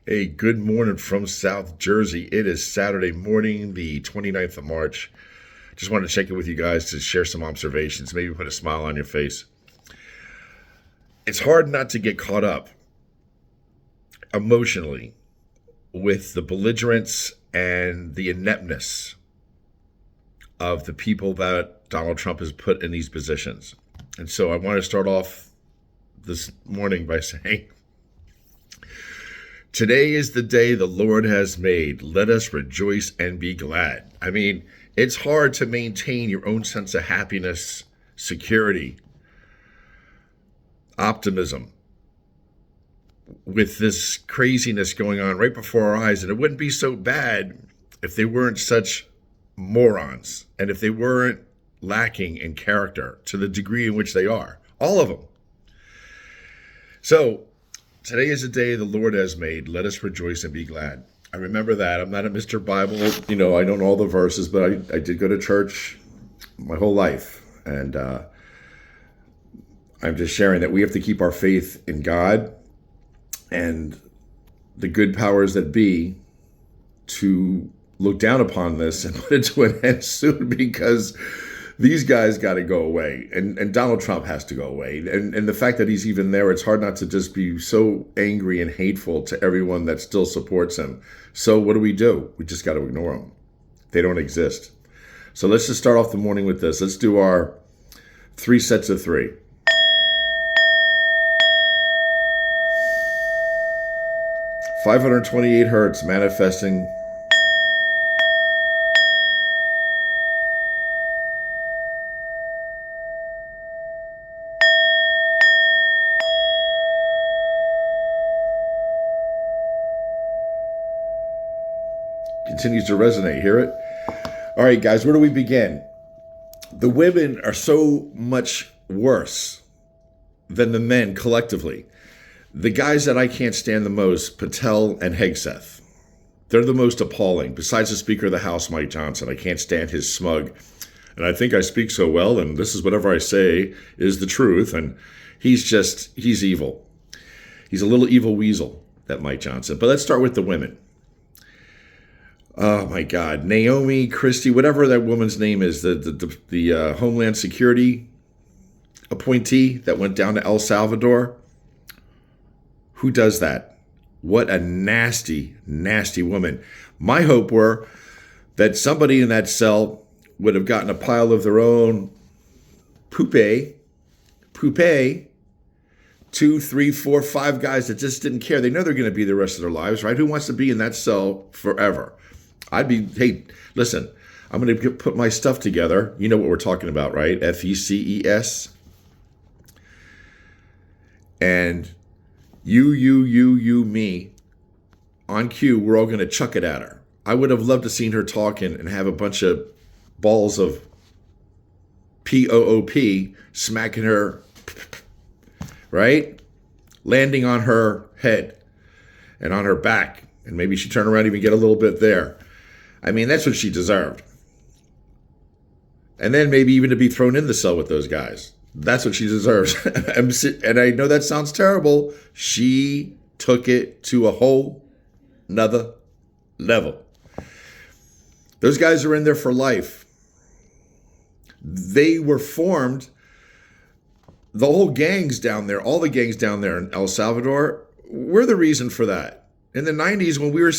Hey, good morning from South Jersey. It is Saturday morning, the 29th of March. Just wanted to check in with you guys to share some observations, maybe put a smile on your face. It's hard not to get caught up emotionally with the belligerence and the ineptness of the people that Donald Trump has put in these positions. And so I want to start off this morning by saying, today is the day the Lord has made. Let us rejoice and be glad. I mean, it's hard to maintain your own sense of happiness, security, optimism with this craziness going on right before our eyes. And it wouldn't be so bad if they weren't such morons and if they weren't lacking in character to the degree in which they are. All of them. So, today is the day the Lord has made. Let us rejoice and be glad. I remember that. I'm not a Mr. Bible. I don't know all the verses, but I did go to church my whole life. And I'm just sharing that we have to keep our faith in God and the good powers that be to look down upon this and put it to an end soon, because these guys got to go away, and Donald Trump has to go away. And the fact that he's even there, it's hard not to just be so angry and hateful to everyone that still supports him. So what do? We just got to ignore them. They don't exist. So let's just start off the morning with this. Let's do our 3 sets of 3. (528 Hertz) manifesting. Continues to resonate. Hear it? All right, guys, where do we begin? The women are so much worse than the men collectively. The guys that I can't stand the most, Patel and Hegseth, they're the most appalling. Besides the Speaker of the House, Mike Johnson, I can't stand his smug. And I think I speak so well, and this is whatever I say is the truth. And he's evil. He's a little evil weasel, that Mike Johnson. But let's start with the women. Oh my God, Naomi Christie, whatever that woman's name is, the Homeland Security appointee that went down to El Salvador. Who does that? What a nasty, nasty woman. My hope were that somebody in that cell would have gotten a pile of their own poopy, 2, 3, 4, 5 guys that just didn't care. They know they're going to be the rest of their lives, right? Who wants to be in that cell forever? Hey, listen, I'm going to put my stuff together. You know what we're talking about, right? FECES. And you, me, on cue, we're all going to chuck it at her. I would have loved to seen her talking and have a bunch of balls of POOP smacking her, right? Landing on her head and on her back. And maybe she turn around and even get a little bit there. I mean, that's what she deserved. And then maybe even to be thrown in the cell with those guys. That's what she deserves. And I know that sounds terrible. She took it to a whole nother level. Those guys are in there for life. They were formed, the whole gangs down there, all the gangs down there in El Salvador, were the reason for that. In the 90s, when we were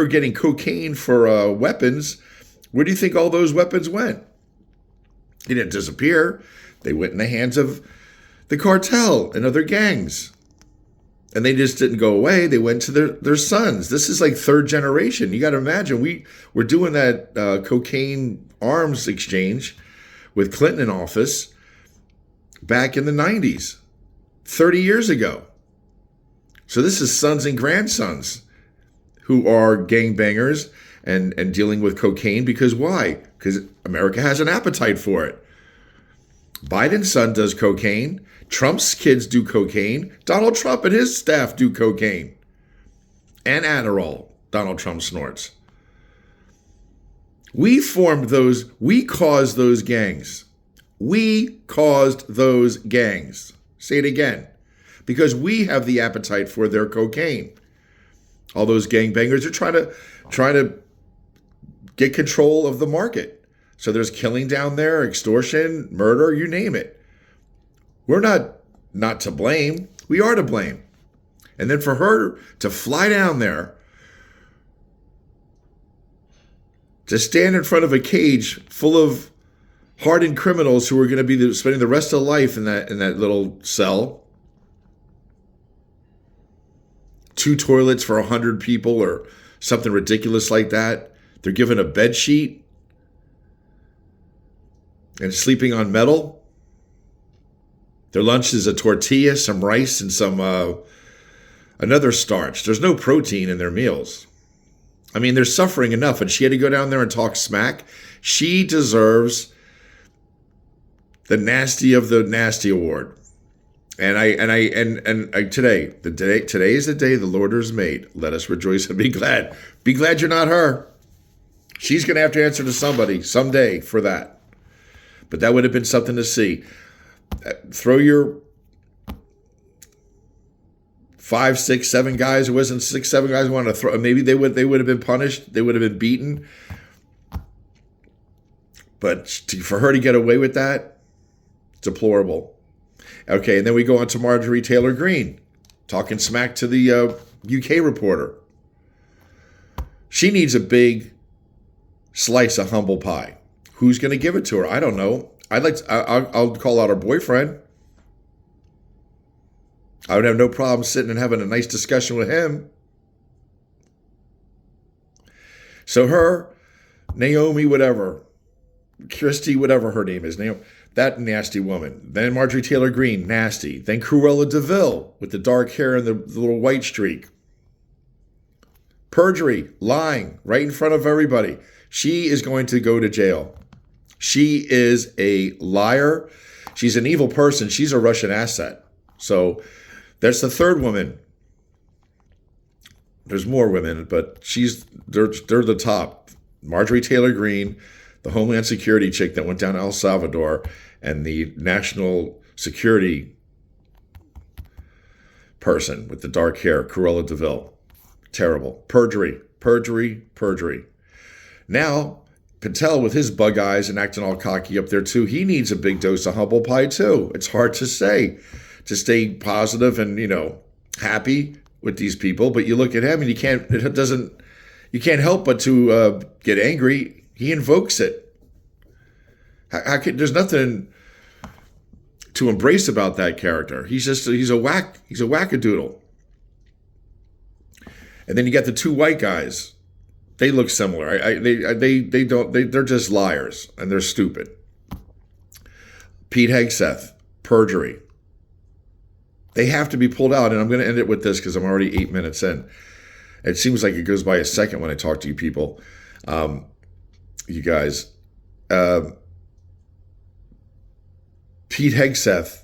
getting cocaine for weapons, where do you think all those weapons went? They didn't disappear. They went in the hands of the cartel and other gangs. And they just didn't go away. They went to their sons. This is like 3rd generation. You got to imagine, we were doing that cocaine arms exchange with Clinton in office back in the 90s, 30 years ago. So this is sons and grandsons who are gangbangers and dealing with cocaine. Because why? Because America has an appetite for it. Biden's son does cocaine. Trump's kids do cocaine. Donald Trump and his staff do cocaine. And Adderall, Donald Trump snorts. We caused those gangs. We caused those gangs. Say it again. because we have the appetite for their cocaine. All those gangbangers are trying to get control of the market. So there's killing down there, extortion, murder, you name it. We're not to blame. We are to blame. And then for her to fly down there, to stand in front of a cage full of hardened criminals who are going to be spending the rest of life in that little cell, 2 toilets for 100 people or something ridiculous like that. They're given a bed sheet and sleeping on metal. Their lunch is a tortilla, some rice, and some another starch. There's no protein in their meals. I mean, they're suffering enough, and she had to go down there and talk smack. She deserves the nasty of the nasty award. Today is the day the Lord has made. Let us rejoice and be glad. Be glad you're not her. She's going to have to answer to somebody someday for that. But that would have been something to see. Throw your 5, 6, 7 guys. It wasn't 6, 7 guys who wanted to throw. Maybe they would have been punished. They would have been beaten. But for her to get away with that, deplorable. Okay, and then we go on to Marjorie Taylor Greene, talking smack to the UK reporter. She needs a big slice of humble pie. Who's going to give it to her? I don't know. I'll call out her boyfriend. I would have no problem sitting and having a nice discussion with him. So her, Naomi, whatever, Christie, whatever her name is, Naomi, that nasty woman. Then Marjorie Taylor Greene, nasty. Then Cruella de Vil with the dark hair and the little white streak. Perjury, lying right in front of everybody. She is going to go to jail. She is a liar. She's an evil person. She's a Russian asset. So that's the third woman. There's more women, but they're the top. Marjorie Taylor Greene, the Homeland Security chick that went down to El Salvador, and the national security person with the dark hair, Cruella de Vil. Terrible. Perjury. Now, Patel with his bug eyes and acting all cocky up there too, he needs a big dose of humble pie too. It's hard to say, to stay positive and, happy with these people. But you look at him and you can't help but to get angry. He invokes it. There's nothing to embrace about that character. He's a wackadoodle. And then you got the 2 white guys. They look similar. They're just liars and they're stupid. Pete Hegseth, perjury. They have to be pulled out. And I'm going to end it with this because I'm already 8 minutes in. It seems like it goes by a second when I talk to you people. You guys. Pete Hegseth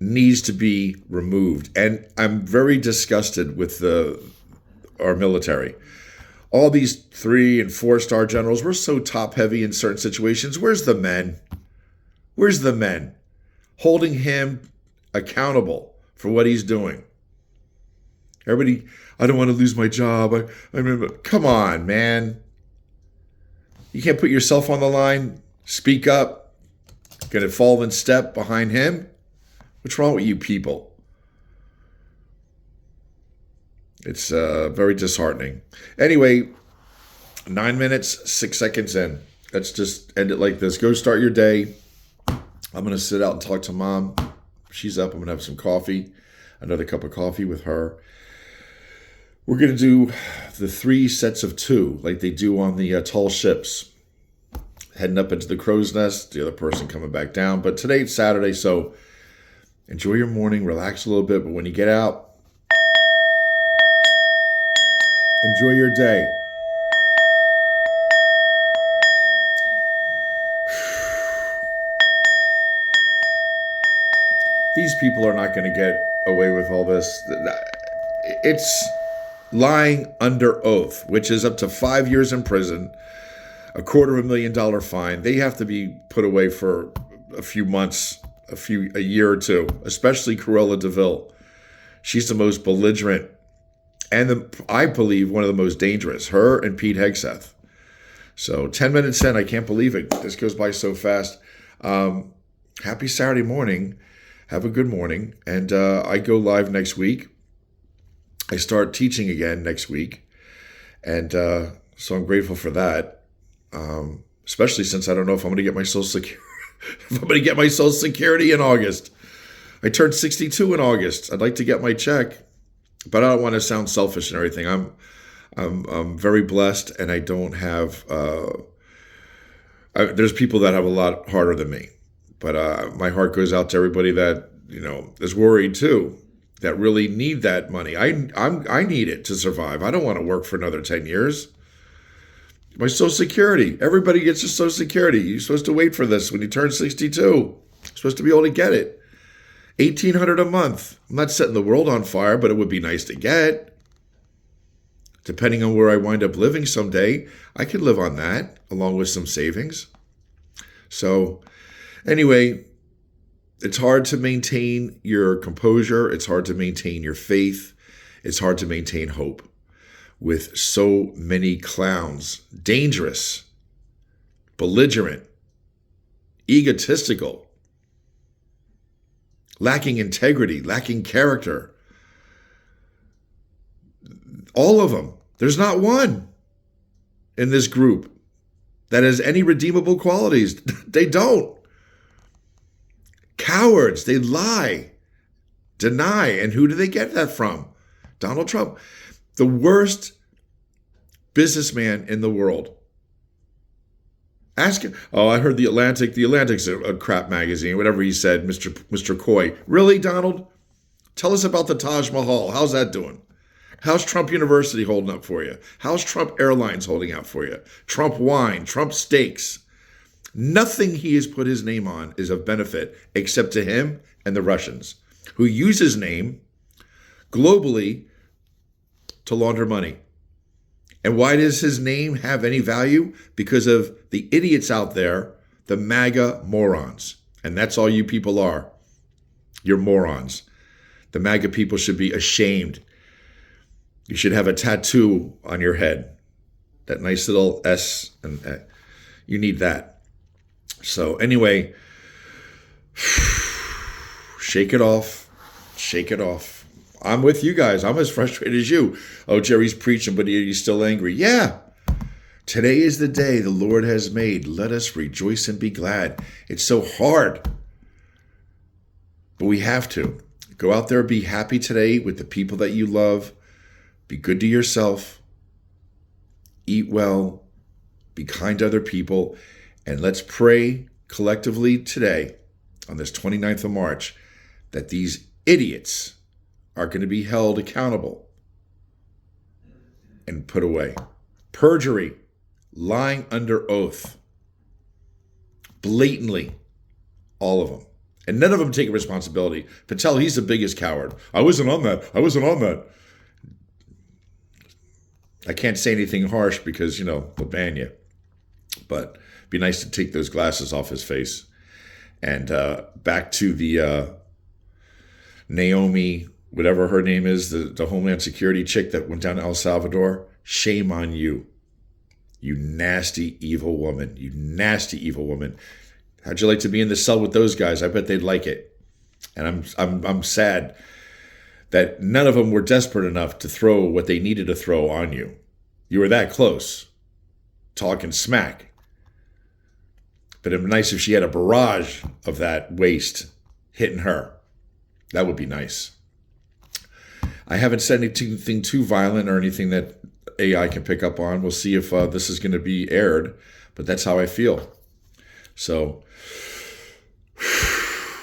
needs to be removed. And I'm very disgusted with our military. All these 3- and 4-star generals, we're so top-heavy in certain situations. Where's the men? Where's the men? Holding him accountable for what he's doing. Everybody, I don't want to lose my job. I remember, come on, man. You can't put yourself on the line. Speak up. Gonna fall in step behind him? What's wrong with you people? It's very disheartening. Anyway, 9 minutes, 6 seconds in. Let's just end it like this. Go start your day. I'm going to sit out and talk to Mom. She's up. I'm going to have some coffee, another cup of coffee with her. We're going to do the 3 sets of 2 like they do on the tall ships. Heading up into the crow's nest, the other person coming back down. But today it's Saturday, so enjoy your morning, relax a little bit. But when you get out, enjoy your day. These people are not going to get away with all this. It's lying under oath, which is up to 5 years in prison, $250,000 fine. They have to be put away for a few months, a year or two, especially Cruella de Vil. She's the most belligerent and I believe one of the most dangerous, her and Pete Hegseth. So 10 minutes in, I can't believe it. This goes by so fast. Happy Saturday morning. Have a good morning. And I go live next week. I start teaching again next week. And so I'm grateful for that. Especially since I don't know if I'm going to get my Social Security. If I'm going to get my Social Security in August. I turned 62 in August. I'd like to get my check. But I don't want to sound selfish and everything. I'm very blessed, and I don't have. There's people that have a lot harder than me, but my heart goes out to everybody that is worried too, that really need that money. I need it to survive. I don't want to work for another 10 years. My Social Security. Everybody gets a Social Security. You're supposed to wait for this when you turn 62. You're supposed to be able to get it. $1,800 a month. I'm not setting the world on fire, but it would be nice to get. Depending on where I wind up living someday, I could live on that along with some savings. So anyway, it's hard to maintain your composure. It's hard to maintain your faith. It's hard to maintain hope with so many clowns, dangerous, belligerent, egotistical, lacking integrity, lacking character. All of them. There's not one in this group that has any redeemable qualities. They don't. Cowards. They lie, deny. And who do they get that from? Donald Trump. The worst businessman in the world. Ask him. Oh, I heard The Atlantic. The Atlantic's a crap magazine, whatever he said, Mr. Coy. Really, Donald? Tell us about the Taj Mahal. How's that doing? How's Trump University holding up for you? How's Trump Airlines holding out for you? Trump Wine, Trump Steaks. Nothing he has put his name on is of benefit except to him and the Russians, who use his name globally to launder money. And why does his name have any value? Because of the idiots out there, the MAGA morons. And that's all you people are. You're morons. The MAGA people should be ashamed. You should have a tattoo on your head. That nice little S. And you need that. So anyway, shake it off. Shake it off. I'm with you guys. I'm as frustrated as you. Oh, Jerry's preaching, but he's still angry. Yeah. Today is the day the Lord has made. Let us rejoice and be glad. It's so hard. But we have to. Go out there, be happy today with the people that you love. Be good to yourself. Eat well. Be kind to other people. And let's pray collectively today, on this 29th of March, that these idiots are going to be held accountable and put away. Perjury, lying under oath, blatantly, all of them. And none of them take responsibility. Patel, he's the biggest coward. I wasn't on that. I can't say anything harsh because, they'll ban you. But it'd be nice to take those glasses off his face. And back to the Naomi, whatever her name is, the Homeland Security chick that went down to El Salvador. Shame on you. You nasty, evil woman. You nasty, evil woman. How'd you like to be in the cell with those guys? I bet they'd like it. And I'm sad that none of them were desperate enough to throw what they needed to throw on you. You were that close, talking smack. But it'd be nice if she had a barrage of that waste hitting her. That would be nice. I haven't said anything too violent or anything that AI can pick up on. We'll see if this is going to be aired, but that's how I feel. So,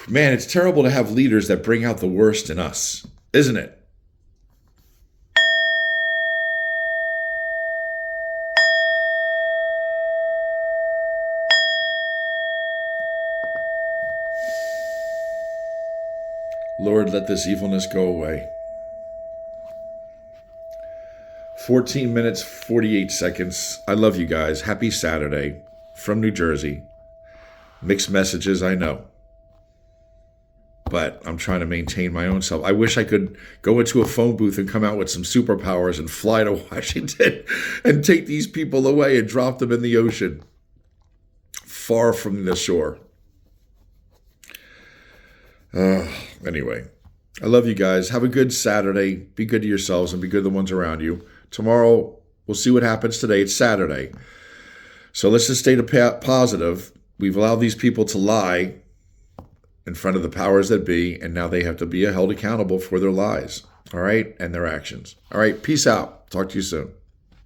man, it's terrible to have leaders that bring out the worst in us, isn't it? Lord, let this evilness go away. 14 minutes, 48 seconds. I love you guys. Happy Saturday from New Jersey. Mixed messages, I know. but I'm trying to maintain my own self. I wish I could go into a phone booth and come out with some superpowers and fly to Washington and take these people away and drop them in the ocean, far from the shore. Anyway, I love you guys. Have a good Saturday. Be good to yourselves and be good to the ones around you. Tomorrow, we'll see what happens today. It's Saturday. So let's just stay positive. We've allowed these people to lie in front of the powers that be, and now they have to be held accountable for their lies, all right, and their actions. All right, peace out. Talk to you soon.